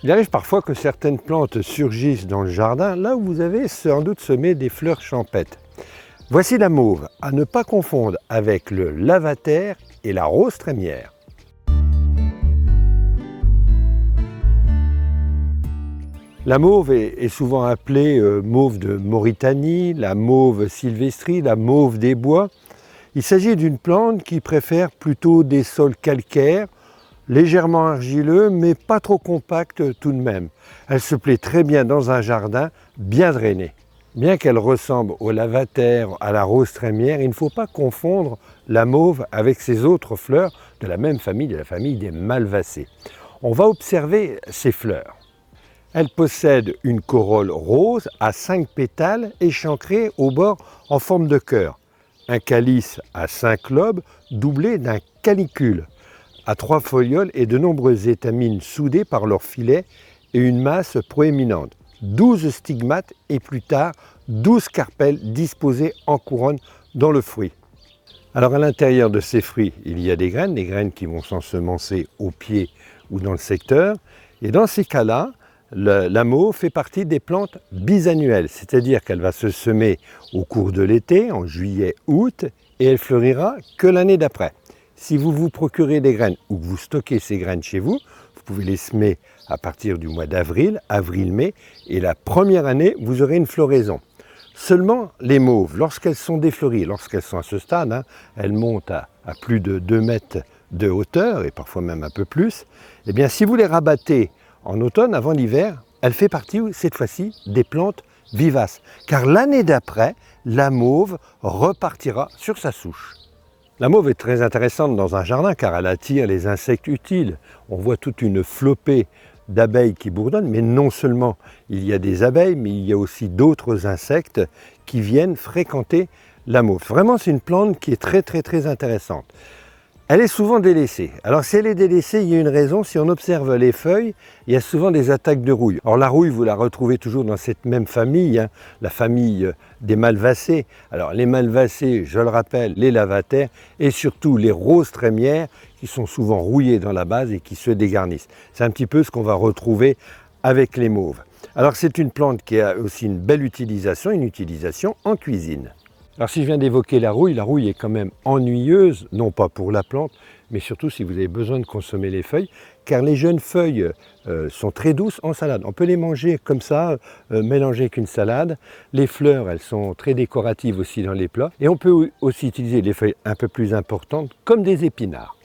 Il arrive parfois que certaines plantes surgissent dans le jardin, là où vous avez sans doute semé des fleurs champêtres. Voici la mauve, à ne pas confondre avec le lavater et la rose trémière. La mauve est souvent appelée mauve de Mauritanie, la mauve sylvestris, la mauve des bois. Il s'agit d'une plante qui préfère plutôt des sols calcaires, légèrement argileux, mais pas trop compacts tout de même. Elle se plaît très bien dans un jardin bien drainé. Bien qu'elle ressemble au lavater, à la rose trémière, il ne faut pas confondre la mauve avec ses autres fleurs de la même famille, de la famille des malvacées. On va observer ses fleurs. Elle possède une corolle rose à 5 pétales échancrés au bord en forme de cœur. Un calice à 5 lobes doublé d'un calicule à 3 folioles et de nombreuses étamines soudées par leurs filets et une masse proéminente. 12 stigmates et plus tard 12 carpelles disposées en couronne dans le fruit. Alors à l'intérieur de ces fruits, il y a des graines qui vont s'ensemencer au pied ou dans le secteur. Et dans ces cas-là, la mauve fait partie des plantes bisannuelles, c'est-à-dire qu'elle va se semer au cours de l'été, en juillet, août, et elle fleurira que l'année d'après. Si vous vous procurez des graines ou que vous stockez ces graines chez vous, vous pouvez les semer à partir du mois d'avril, avril-mai, et la première année, vous aurez une floraison. Seulement les mauves, lorsqu'elles sont défleuries, lorsqu'elles sont à ce stade, elles montent à plus de 2 mètres de hauteur, et parfois même un peu plus, eh bien si vous les rabattez en automne, avant l'hiver, elle fait partie cette fois-ci des plantes vivaces, car l'année d'après, la mauve repartira sur sa souche. La mauve est très intéressante dans un jardin car elle attire les insectes utiles. On voit toute une flopée d'abeilles qui bourdonnent, mais non seulement il y a des abeilles, mais il y a aussi d'autres insectes qui viennent fréquenter la mauve. Vraiment, c'est une plante qui est très intéressante. Elle est souvent délaissée. Alors si elle est délaissée, il y a une raison. Si on observe les feuilles, il y a souvent des attaques de rouille. Alors la rouille, vous la retrouvez toujours dans cette même famille, la famille des malvacées. Alors les malvacées, je le rappelle, les lavataires et surtout les roses trémières qui sont souvent rouillées dans la base et qui se dégarnissent. C'est un petit peu ce qu'on va retrouver avec les mauves. Alors c'est une plante qui a aussi une belle utilisation, une utilisation en cuisine. Alors si je viens d'évoquer la rouille est quand même ennuyeuse, non pas pour la plante, mais surtout si vous avez besoin de consommer les feuilles, car les jeunes feuilles sont très douces en salade. On peut les manger comme ça, mélangées avec une salade. Les fleurs, elles sont très décoratives aussi dans les plats. Et on peut aussi utiliser les feuilles un peu plus importantes, comme des épinards.